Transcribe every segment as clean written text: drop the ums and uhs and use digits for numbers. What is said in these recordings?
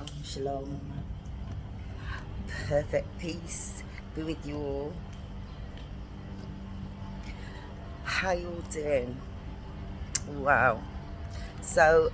Shalom, shalom. Perfect peace be with you all. How you all doing? Wow. So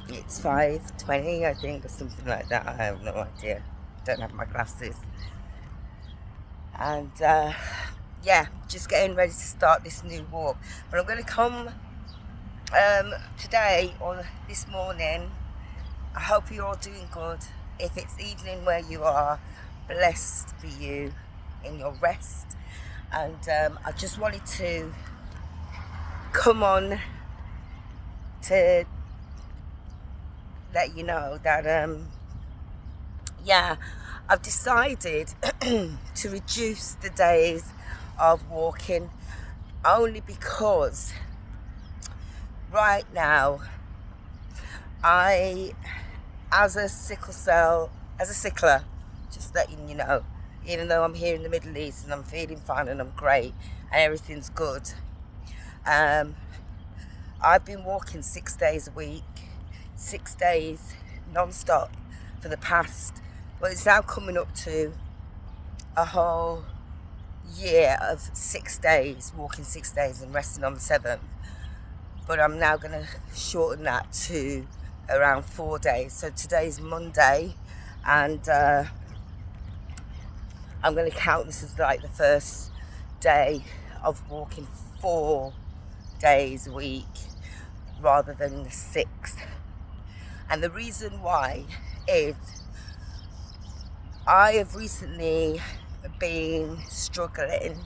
it's 5:20, I think, or something like that. I have no idea. Don't have my glasses. And yeah, just getting ready to start this new walk. But I'm going to come today or this morning. I hope you're all doing good. If it's evening where you are, blessed be you in your rest. And I just wanted to come on to let you know that yeah, I've decided to reduce the days of walking, only because right now as a sickler, just letting you know, even though I'm here in the Middle East and I'm feeling fine and I'm great and everything's good, I've been walking 6 days a week, 6 days non-stop for the past, well, it's now coming up to a whole year of 6 days, walking 6 days and resting on the 7th. But I'm now going to shorten that to around 4 days. So today's Monday, and I'm going to count this as like the first day of walking 4 days a week rather than the 6th. And the reason why is I have recently been struggling,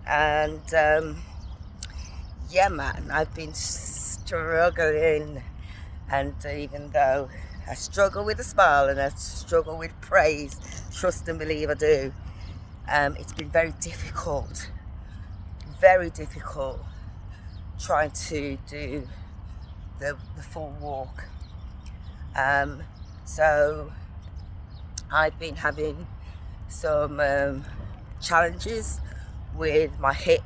and yeah, man, I've been struggling. And even though I struggle with a smile and I struggle with praise, trust and believe I do, it's been very difficult trying to do the full walk. So I've been having some challenges with my hip,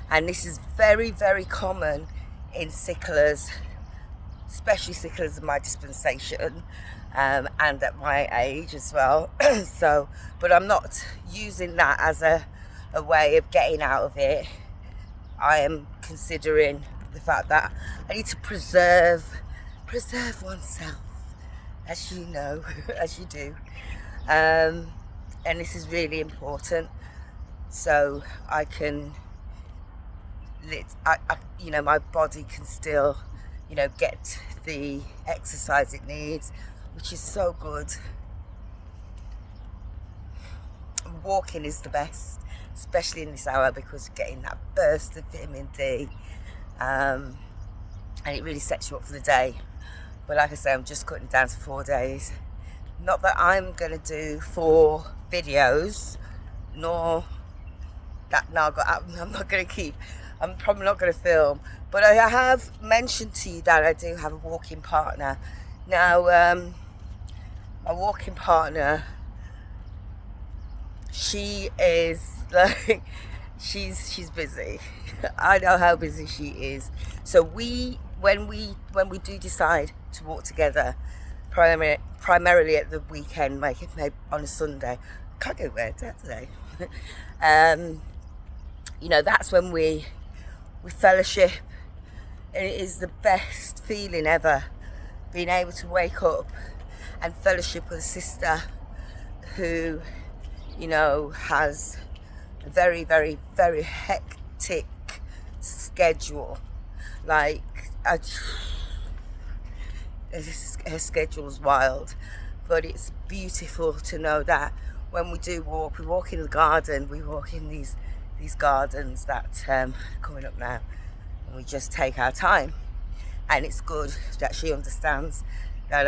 and this is very, very common in sicklers, especially sicklers of my dispensation, and at my age as well. So, but I'm not using that as a way of getting out of it. I am considering the fact that I need to preserve oneself, as you know, as you do, and this is really important. So I can, my body can still, get the exercise it needs, which is so good. Walking is the best, especially in this hour, because you're getting that burst of vitamin D, and it really sets you up for the day. But like I say, I'm just cutting it down to 4 days. Not that I'm going to do 4 videos, nor that I'm not going to keep, I'm probably not going to film, but I have mentioned to you that I do have a walking partner. Now, my walking partner, she is like, she's busy. I know how busy she is. So when we do decide to walk together, primarily at the weekend, maybe on a Sunday, can't go where today. That's when we fellowship, and it is the best feeling ever, being able to wake up and fellowship with a sister who, has a very, very, very hectic schedule. Like, her schedule's wild, but it's beautiful to know that when we do walk, we walk in the garden, we walk in these gardens that are coming up now, and we just take our time. And it's good that she understands that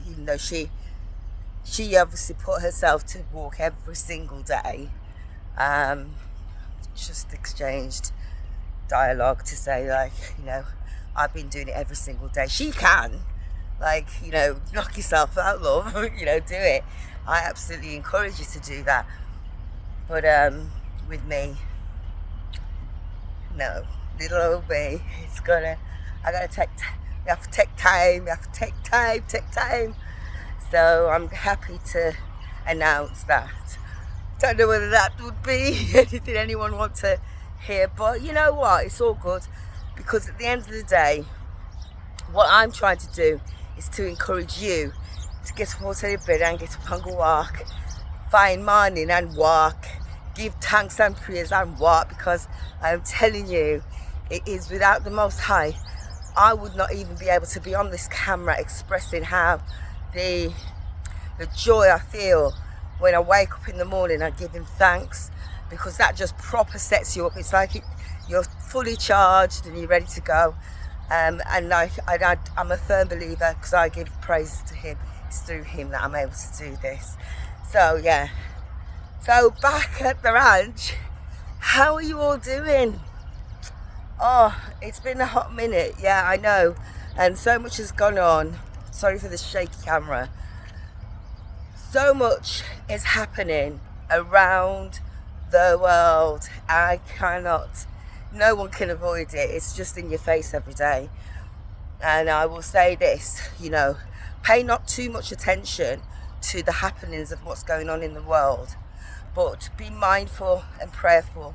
even though she obviously put herself to walk every single day, just exchanged dialogue to say, like, I've been doing it every single day. She can, knock yourself out, love. Do it. I absolutely encourage you to do that. But with me, no, little old me, we have to take time, take time. So I'm happy to announce that. Don't know whether that would be anything anyone want to hear, but you know what, it's all good, because at the end of the day, what I'm trying to do is to encourage you to get up out of your bed and get up and go walk, find morning and walk, give thanks and praise and walk, because I'm telling you, it is without the Most High, I would not even be able to be on this camera expressing how the joy I feel when I wake up in the morning and give him thanks, because that just proper sets you up. It's like you're fully charged and you're ready to go. And like I'm a firm believer, because I give praise to him. It's through him that I'm able to do this. So yeah. So back at the ranch, how are you all doing? Oh, it's been a hot minute. Yeah, I know. And so much has gone on. Sorry for the shaky camera. So much is happening around the world. No one can avoid it. It's just in your face every day. And I will say this, pay not too much attention to the happenings of what's going on in the world, but be mindful and prayerful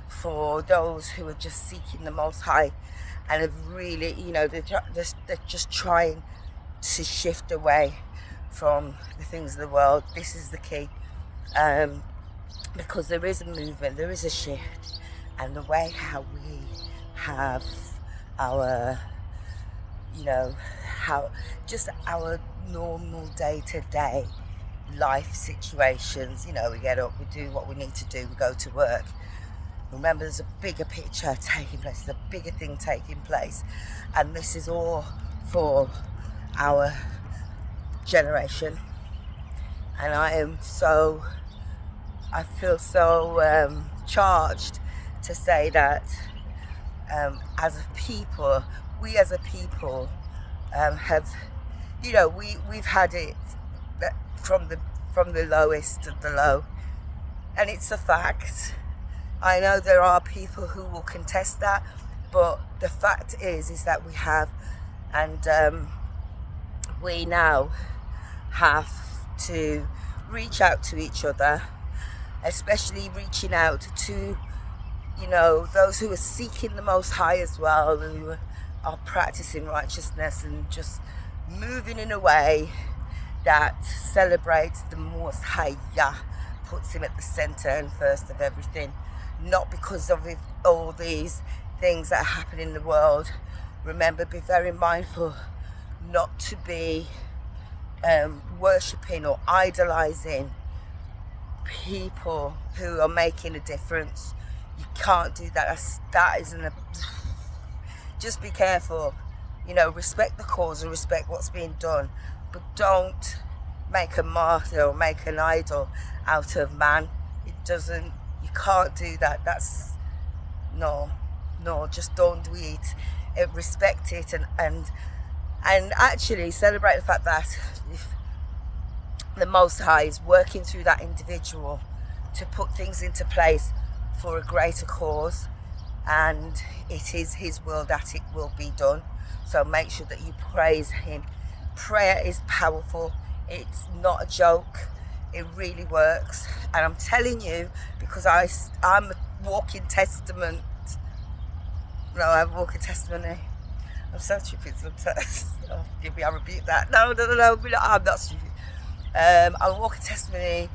for those who are just seeking the Most High and have really, they're just trying to shift away from the things of the world. This is the key, because there is a movement, there is a shift, and the way how we have our, how just our normal day-to-day life situations, we get up, we do what we need to do, we go to work. Remember, there's a bigger picture taking place, there's a bigger thing taking place, and this is all for our generation. And I feel so charged to say that as a people, we as a people have, we've had it from the lowest of the low, and it's a fact. I know there are people who will contest that, but the fact is that we have, and we now have to reach out to each other, especially reaching out to, those who are seeking the Most High as well, who are practicing righteousness and just moving in a way that celebrates the Most High, puts him at the center and first of everything, not because of all these things that happen in the world. Remember, be very mindful not to be worshipping or idolizing people who are making a difference. You can't do that. Just be careful. Respect the cause and respect what's being done, but don't make a martyr or make an idol out of man. You can't do that. That's no, just don't do it. Respect it and actually celebrate the fact that if the Most High is working through that individual to put things into place for a greater cause, and it is his will that it will be done. So make sure that you praise him. Prayer is powerful. It's not a joke. It really works. And I'm telling you, because I'm a walking testament. No, I'm a walking testimony. I'm so stupid sometimes. Oh, forgive me, I rebuke that. No, I'm not stupid. I'm a walking testimony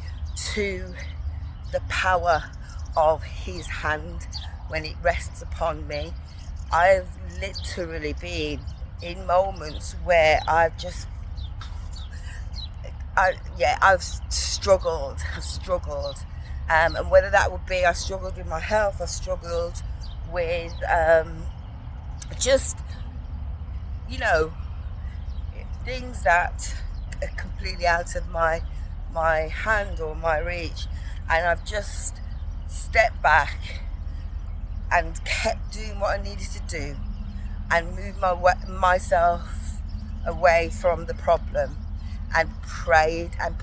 to the power of his hand when it rests upon me. I've literally been in moments where I've struggled. And whether that would be, I struggled with my health, I struggled with things that are completely out of my hand or my reach, and I've just stepped back and kept doing what I needed to do and moved myself away from the problem and prayed and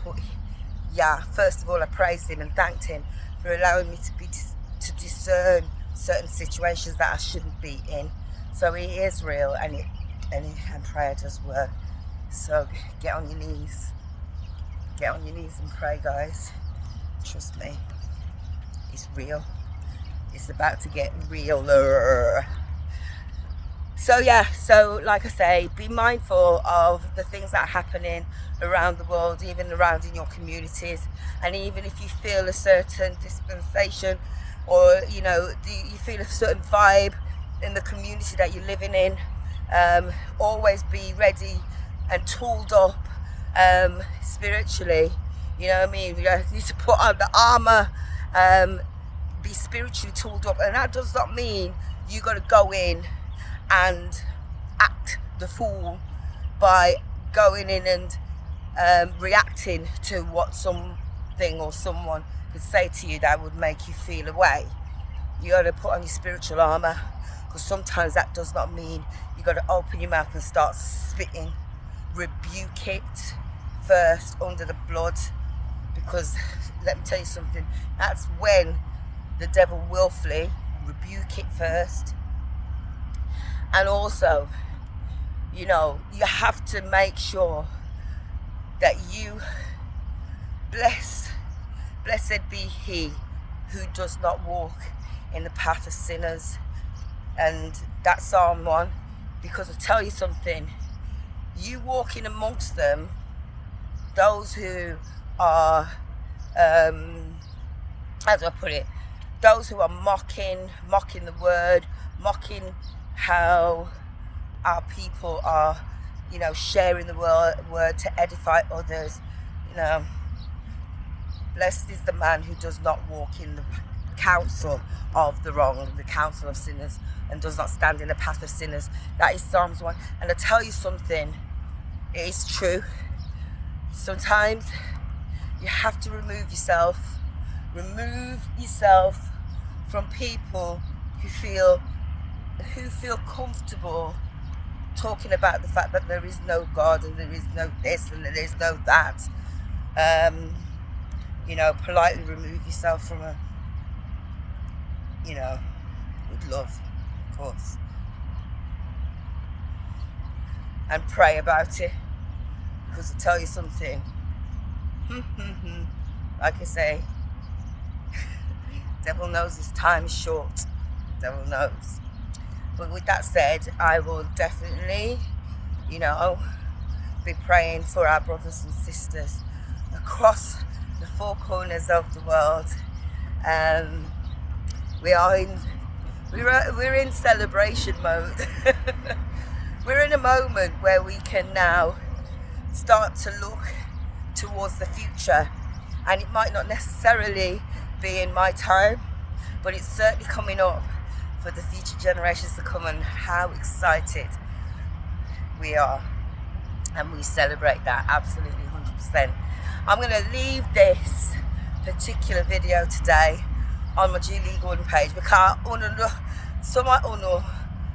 first of all I praised him and thanked him for allowing me to discern certain situations that I shouldn't be in. So he is real, and prayer does work. So get on your knees. Get on your knees and pray, guys. Trust me, it's real. It's about to get realer. So yeah, so like I say, be mindful of the things that are happening around the world, even around in your communities. And even if you feel a certain dispensation, or you know, you feel a certain vibe in the community that you're living in, always be ready and tooled up spiritually. You know what I mean? You need to put on the armor, be spiritually tooled up, and that does not mean you got to go in and act the fool by going in and reacting to what something or someone could say to you that would make you feel away. You got to put on your spiritual armor, because sometimes that does not mean you got to open your mouth and start spitting. Rebuke it first under the blood, because let me tell you something, that's when the devil will flee. Rebuke it first. And also, you know, you have to make sure that you blessed be he who does not walk in the path of sinners. And that's Psalm 1, because I tell you something, you walking amongst them, those who are, how do I put it, those who are mocking the word, mocking how our people are, you know, sharing the word to edify others. You know, blessed is the man who does not walk in the counsel of the wrong, the counsel of sinners, and does not stand in the path of sinners. That is Psalms 1. And I tell you something, it is true. Sometimes you have to remove yourself from people who feel comfortable talking about the fact that there is no God and there is no this and there is no that. You know, politely remove yourself from a, you know, with love, of course, and pray about it. Because I tell you something, like I say, devil knows his time is short. Devil knows. But with that said, I will definitely, you know, be praying for our brothers and sisters across the four corners of the world. We're in celebration mode. We're in a moment where we can now start to look towards the future, and it might not necessarily be in my time, but it's certainly coming up for the future generations to come, and how excited we are, and we celebrate that absolutely 100%. I'm going to leave this particular video today on my Julie Gordon page, because someone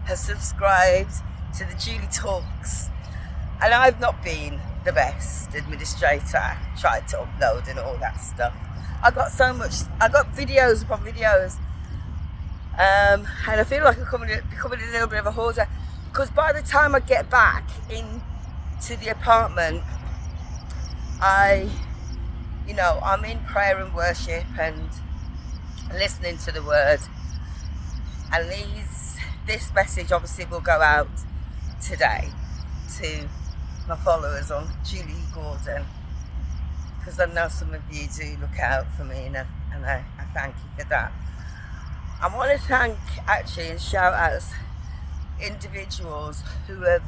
has subscribed to the Julie Talks, and I've not been the best administrator, tried to upload and all that stuff. I got videos upon videos, and I feel like I'm becoming a little bit of a hoarder, because by the time I get back into the apartment, I'm in prayer and worship and listening to the word, and this message obviously will go out today to my followers on Julie Gordon, because I know some of you do look out for me, and I thank you for that. I want to thank actually and shout out individuals who have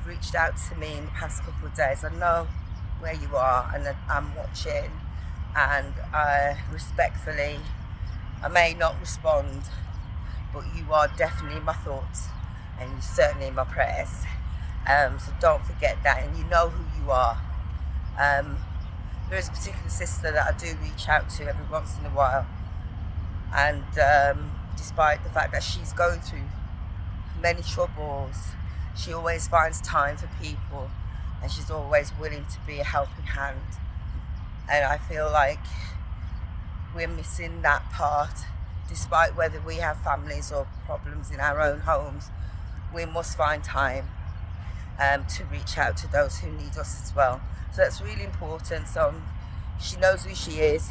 reached out to me in the past couple of days. I know where you are, and I'm watching, and respectfully, I may not respond, but you are definitely in my thoughts, and you're certainly in my prayers. So don't forget that, and you know who you are. There is a particular sister that I do reach out to every once in a while, and despite the fact that she's going through many troubles, she always finds time for people, and she's always willing to be a helping hand. And I feel like we're missing that part, despite whether we have families or problems in our own homes. We must find time to reach out to those who need us as well. So that's really important. So she knows who she is,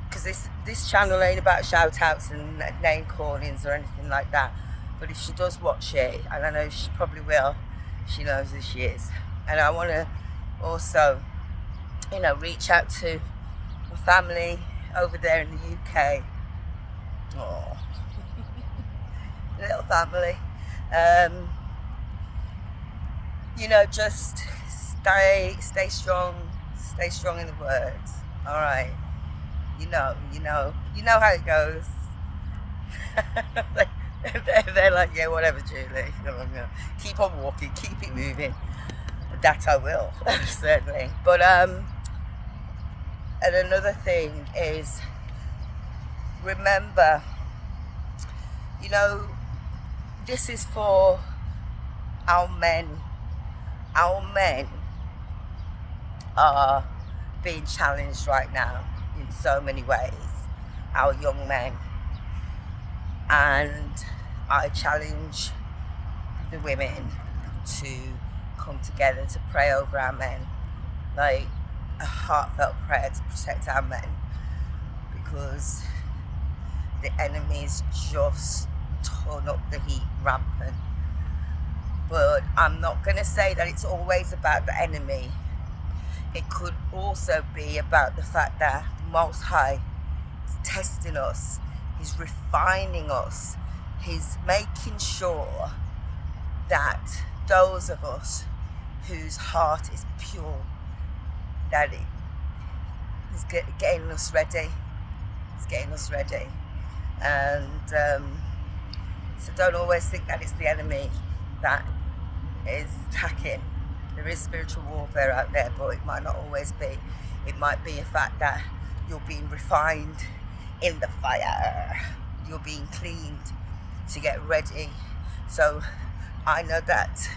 because this channel ain't about shout outs and name callings or anything like that. But if she does watch it, and I know she probably will, she knows who she is. And I want to also, reach out to my family over there in the UK. Oh, little family. Just stay strong in the words. All right. You know how it goes. They're like, yeah, whatever, Julie. Keep on walking, keep it moving. That I will, certainly. But and another thing is, remember, this is for our men. Our men are being challenged right now in so many ways, our young men. And I challenge the women to come together to pray over our men, like a heartfelt prayer to protect our men, because the enemy's just torn up the heat rampant. But I'm not going to say that it's always about the enemy. It could also be about the fact that Most High is testing us, He's refining us, He's making sure that those of us whose heart is pure, that He's getting us ready. He's getting us ready. And so don't always think that it's the enemy that is attacking. There is spiritual warfare out there, but it might not always be. It might be a fact that you're being refined in the fire. You're being cleaned to get ready. So I know that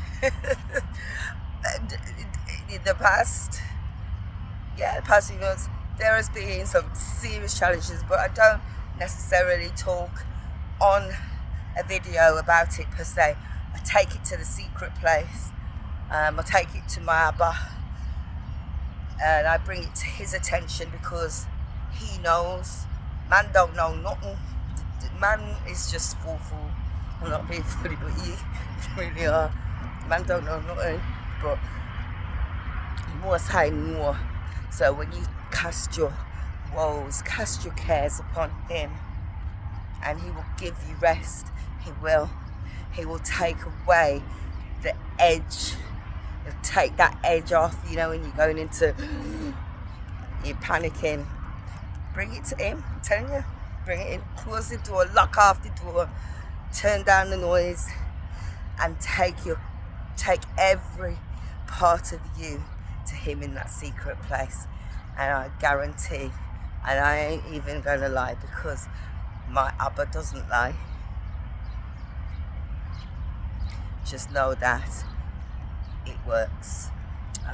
in the past few months, there has been some serious challenges, but I don't necessarily talk on a video about it per se. I take it to the secret place. I take it to my Abba, and I bring it to his attention, because he knows. Man don't know nothing. Man is just fool. I'm not being funny, but you really are. Man don't know nothing, but Most High more. So when you cast your woes, cast your cares upon him, and he will give you rest. He will take away the edge. He'll take that edge off, when you're going into, you're panicking. Bring it to him, I'm telling you. Bring it in, close the door, lock off the door, turn down the noise, and take every part of you to him in that secret place. And I guarantee, and I ain't even gonna lie, because my Abba doesn't lie. Just know that it works.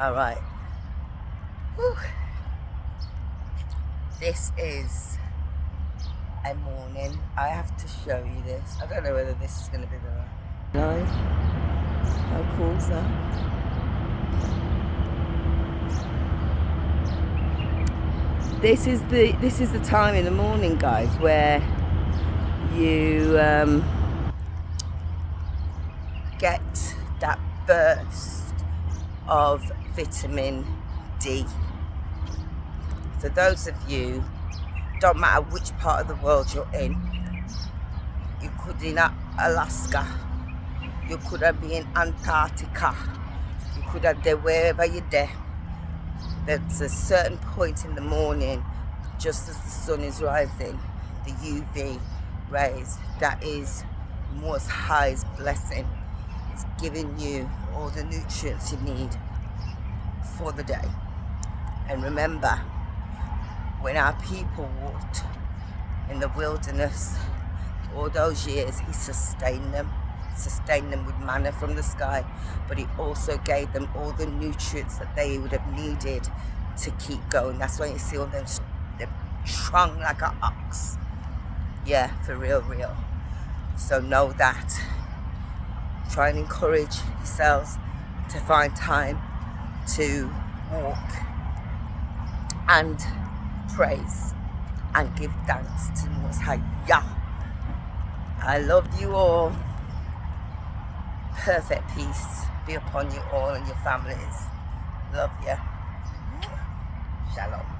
All right. Whew. This is a morning. I have to show you this. I don't know whether this is going to be the right. No. How cool is that? This is the time in the morning, guys, where you get that burst of vitamin D. For those of you, don't matter which part of the world you're in, you could be in Alaska, you could have been in Antarctica, you could have there wherever you're there. There's a certain point in the morning, just as the sun is rising, the UV rays, that is Most High's blessing. It's giving you all the nutrients you need for the day. And remember, when our people walked in the wilderness all those years, he sustained them with manna from the sky, but he also gave them all the nutrients that they would have needed to keep going. That's why you see all them strong like an ox. Yeah, for real. So know that. Try and encourage yourselves. to find time to walk and praise and give thanks to the Most High Yah. I love you all. Perfect peace be upon you all and your families. Love you. Shalom.